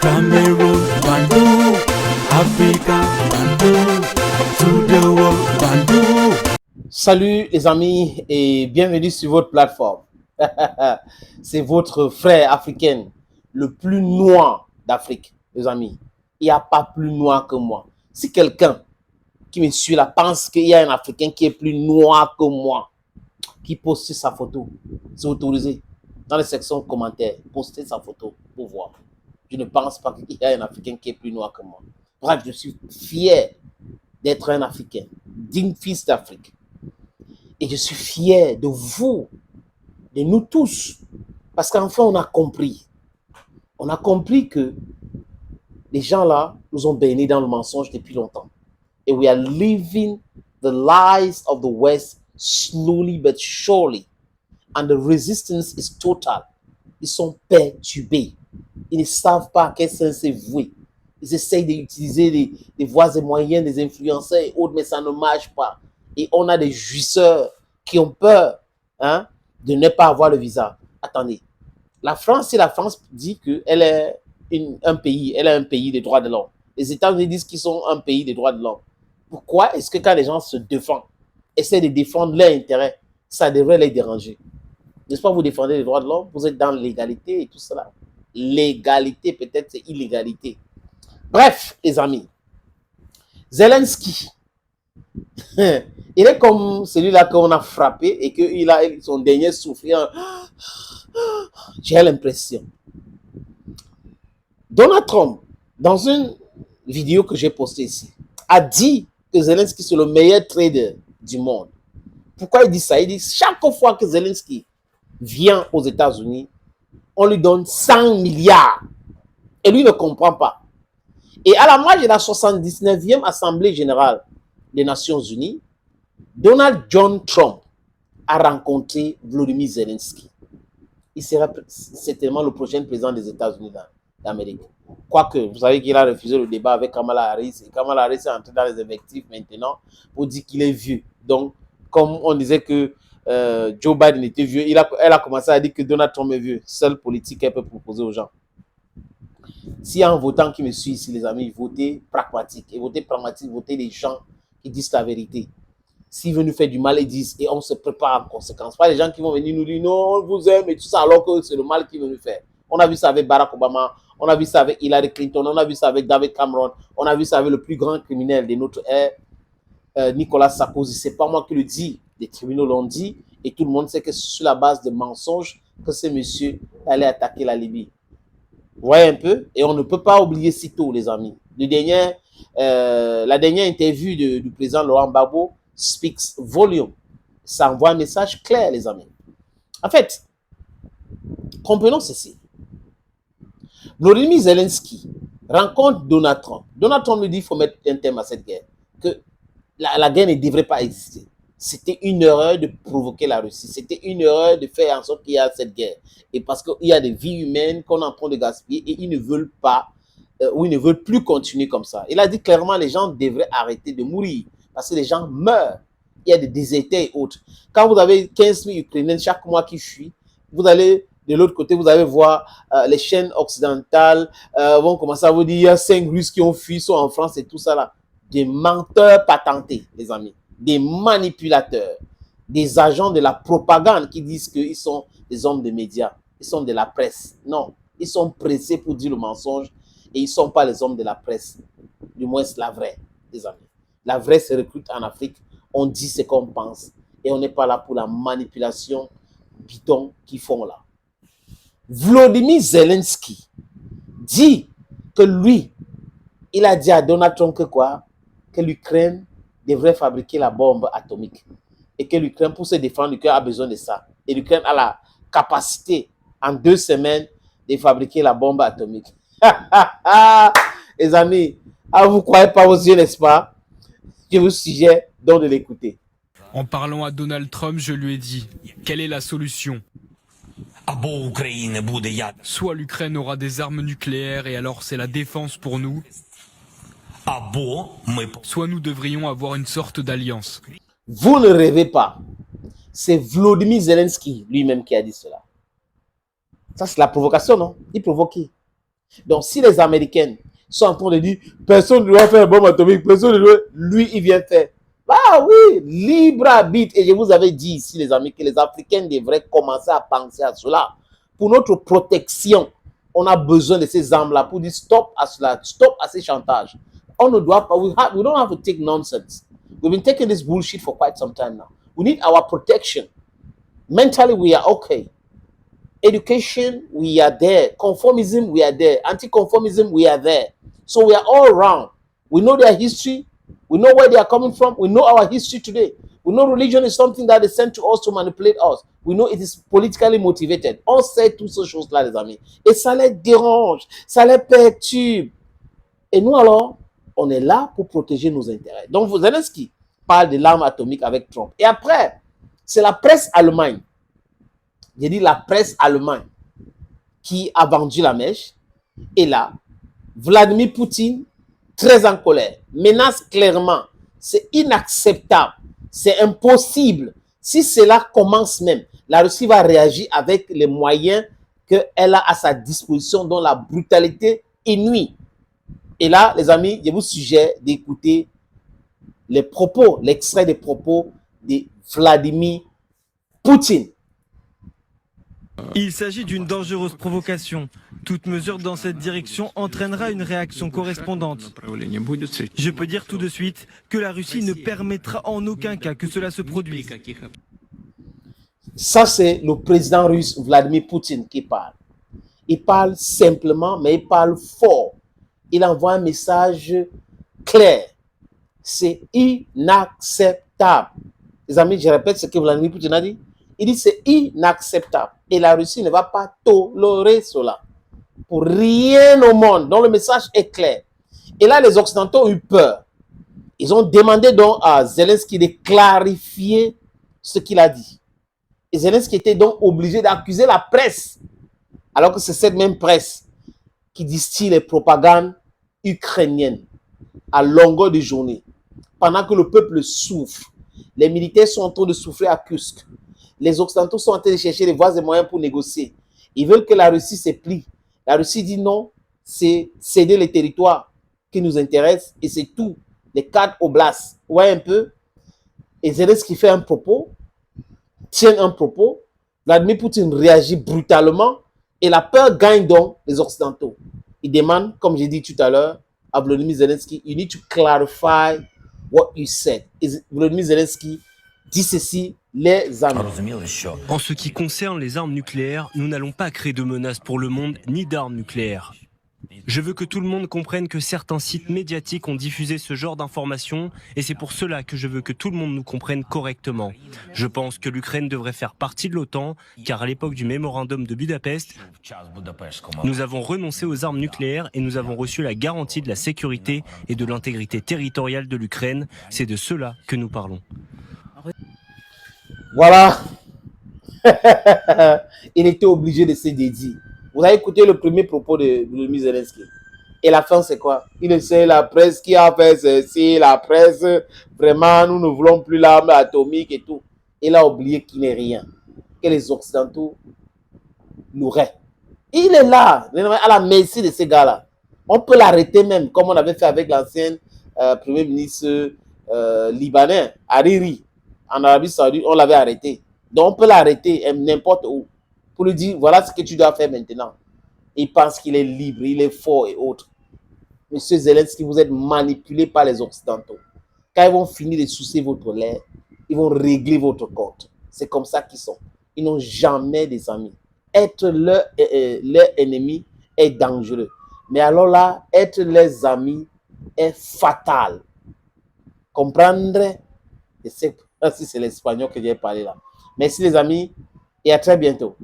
Cameroon, Bandung, Africa, Bandung, to the world, Bandung. Salut les amis et bienvenue sur votre plateforme. C'est votre frère africain, le plus noir d'Afrique, les amis. Il n'y a pas plus noir que moi. Si quelqu'un qui me suit là pense qu'il y a un Africain qui est plus noir que moi, qui poste sa photo, c'est autorisé. Dans les sections commentaires, postez sa photo pour voir. Je ne pense pas qu'il y a un Africain qui est plus noir que moi. Bref, je suis fier d'être un Africain, digne fils d'Afrique. Et je suis fier de vous, de nous tous, parce qu'enfin on a compris. On a compris que les gens là nous ont baignés dans le mensonge depuis longtemps. Et we are living the lies of the West slowly but surely. And the resistance is total. Ils sont perturbés. Ils ne savent pas à quel sens c'est voué. Ils essayent d'utiliser des voies et moyens, des influenceurs et autres, mais ça ne marche pas. Et on a des jouisseurs qui ont peur de ne pas avoir le visa. Attendez, la France, si la France dit qu'elle est un pays des droits de l'homme, les États-Unis disent qu'ils sont un pays des droits de l'homme. Pourquoi est-ce que quand les gens se défendent, essaient de défendre leurs intérêts, ça devrait les déranger? N'est-ce pas, vous défendez les droits de l'homme, vous êtes dans l'égalité et tout cela. L'égalité, peut-être, c'est illégalité. Bref, les amis, Zelensky, il est comme celui-là qu'on a frappé et qu'il a son dernier souffle. J'ai l'impression. Donald Trump, dans une vidéo que j'ai postée ici, a dit que Zelensky c'est le meilleur trader du monde. Pourquoi il dit ça? Il dit chaque fois que Zelensky vient aux États-Unis, on lui donne 100 milliards. Et lui ne comprend pas. Et à la marge de la 79e Assemblée générale des Nations Unies, Donald John Trump a rencontré Volodymyr Zelensky. Il sera certainement le prochain président des États-Unis d'Amérique. Quoique, vous savez qu'il a refusé le débat avec Kamala Harris. Et Kamala Harris est entré dans les effectifs maintenant pour dire qu'il est vieux. Donc, comme on disait que Joe Biden était vieux, elle a commencé à dire que Donald Trump est vieux. Seule politique qu'elle peut proposer aux gens. S'il y a un votant qui me suit ici, les amis, votez pragmatique. Et votez pragmatique, votez les gens qui disent la vérité. S'ils veulent nous faire du mal, ils disent, et on se prépare en conséquence. Pas les gens qui vont venir nous dire, non, on vous aime et tout ça, alors que c'est le mal qu'ils veulent nous faire. On a vu ça avec Barack Obama, on a vu ça avec Hillary Clinton, on a vu ça avec David Cameron, on a vu ça avec le plus grand criminel de notre ère, Nicolas Sarkozy. C'est pas moi qui le dis, les tribunaux l'ont dit, et tout le monde sait que c'est sur la base de mensonges que ce monsieur allait attaquer la Libye. Vous voyez un peu? Et on ne peut pas oublier si tôt, les amis. La dernière interview du président Laurent Gbagbo speaks volume. Ça envoie un message clair, les amis. En fait, comprenons ceci. Volodymyr Zelensky rencontre Donald Trump. Donald Trump lui dit qu'il faut mettre un terme à cette guerre. Que la guerre ne devrait pas exister. C'était une erreur de provoquer la Russie. C'était une erreur de faire en sorte qu'il y ait cette guerre. Et parce qu'il y a des vies humaines qu'on est en train de gaspiller et ils ne veulent pas, ou ils ne veulent plus continuer comme ça. Il a dit clairement que les gens devraient arrêter de mourir parce que les gens meurent. Il y a des déserteurs et autres. Quand vous avez 15 000 Ukrainiens chaque mois qui fuient, vous allez de l'autre côté, vous allez voir les chaînes occidentales vont commencer à vous dire il y a 5 Russes qui ont fui, sont en France et tout ça là. Des menteurs patentés, les amis. Des manipulateurs, des agents de la propagande qui disent qu'ils sont des hommes de médias, ils sont de la presse. Non, ils sont pressés pour dire le mensonge et ils ne sont pas les hommes de la presse. Du moins, c'est la vraie, les amis. La vraie se recrute en Afrique, on dit ce qu'on pense et on n'est pas là pour la manipulation bidon qu'ils font là. Volodymyr Zelensky dit que lui, il a dit à Donald Trump que quoi? Que l'Ukraine devrait fabriquer la bombe atomique. Et que l'Ukraine, pour se défendre, l'Ukraine a besoin de ça. Et l'Ukraine a la capacité, en 2 semaines, de fabriquer la bombe atomique. Les amis, vous ne croyez pas aux yeux, n'est-ce pas? Je vous suggère donc de l'écouter. En parlant à Donald Trump, je lui ai dit, quelle est la solution? Soit l'Ukraine aura des armes nucléaires et alors c'est la défense pour nous, soit nous devrions avoir une sorte d'alliance. Vous ne rêvez pas. C'est Volodymyr Zelensky lui-même qui a dit cela. Ça, c'est la provocation, non? Il provoque qui? Donc, si les Américains sont en train de dire personne ne doit faire une bombe atomique, personne ne doit, lui, il vient faire. Ah oui, libre arbitre. Et je vous avais dit ici, les amis, que les Africains devraient commencer à penser à cela. Pour notre protection, on a besoin de ces armes-là pour dire stop à cela, stop à ces chantages. On ne doit pas, we don't have to take nonsense. We've been taking this bullshit for quite some time now. We need our protection. Mentally, we are okay. Education, we are there. Conformism, we are there. Anti-conformism, we are there. So we are all around. We know their history. We know where they are coming from. We know our history today. We know religion is something that is sent to us to manipulate us. We know it is politically motivated. On sait toutes ces choses-là, les amis. Et ça les dérange, ça les perturbe. Et nous, alors, on est là pour protéger nos intérêts. Donc, Zelensky parle de l'arme atomique avec Trump. Et après, c'est la presse allemande. J'ai dit la presse allemande qui a vendu la mèche. Et là, Vladimir Poutine, très en colère, menace clairement. C'est inacceptable. C'est impossible. Si cela commence même, la Russie va réagir avec les moyens qu'elle a à sa disposition, dont la brutalité inouïe. Et là, les amis, je vous suggère d'écouter les propos, l'extrait des propos de Vladimir Poutine. Il s'agit d'une dangereuse provocation. Toute mesure dans cette direction entraînera une réaction correspondante. Je peux dire tout de suite que la Russie ne permettra en aucun cas que cela se produise. Ça, c'est le président russe Vladimir Poutine qui parle. Il parle simplement, mais il parle fort. Il envoie un message clair. C'est inacceptable. Les amis, je répète ce que Vladimir Poutine a dit. Il dit c'est inacceptable. Et la Russie ne va pas tolérer cela. Pour rien au monde. Donc le message est clair. Et là, les Occidentaux ont eu peur. Ils ont demandé donc à Zelensky de clarifier ce qu'il a dit. Et Zelensky était donc obligé d'accuser la presse. Alors que c'est cette même presse qui distille les propagandes ukrainiennes à longueur de journée. Pendant que le peuple souffre. Les militaires sont en train de souffrir à Kursk. Les Occidentaux sont en train de chercher les voies et moyens pour négocier. Ils veulent que la Russie se plie. La Russie dit non, c'est céder les territoires qui nous intéressent et c'est tout. Les 4 oblasts. Ouais, un peu. Et Zelensky fait un propos, tient un propos. Vladimir Poutine réagit brutalement et la peur gagne donc les Occidentaux. Il demande, comme j'ai dit tout à l'heure, à Volodymyr Zelensky, you need to clarify what you said. Et Volodymyr Zelensky dit ceci, les amis. En ce qui concerne les armes nucléaires, nous n'allons pas créer de menaces pour le monde ni d'armes nucléaires. Je veux que tout le monde comprenne que certains sites médiatiques ont diffusé ce genre d'informations et c'est pour cela que je veux que tout le monde nous comprenne correctement. Je pense que l'Ukraine devrait faire partie de l'OTAN car à l'époque du mémorandum de Budapest, nous avons renoncé aux armes nucléaires et nous avons reçu la garantie de la sécurité et de l'intégrité territoriale de l'Ukraine. C'est de cela que nous parlons. Voilà. Il était obligé de se dédier. Vous avez écouté le premier propos de Volodymyr Zelensky. Et la fin, c'est quoi? Il essaie la presse qui a fait ceci, la presse, vraiment, nous ne voulons plus l'arme atomique et tout. Il a oublié qu'il n'est rien. Que les Occidentaux l'auraient. Il est là, à la merci de ces gars-là. On peut l'arrêter même, comme on avait fait avec l'ancien Premier ministre libanais, Hariri. En Arabie Saoudite, on l'avait arrêté. Donc, on peut l'arrêter n'importe où. Pour lui dire, voilà ce que tu dois faire maintenant. Il pense qu'il est libre, il est fort et autres. Monsieur Zelensky, vous êtes manipulé par les Occidentaux. Quand ils vont finir de soucier votre lait, ils vont régler votre compte. C'est comme ça qu'ils sont. Ils n'ont jamais des amis. Être leur ennemi est dangereux. Mais alors là, être leurs amis est fatal. Comprendre? Et c'est si c'est l'espagnol que j'ai parlé là. Merci les amis et à très bientôt.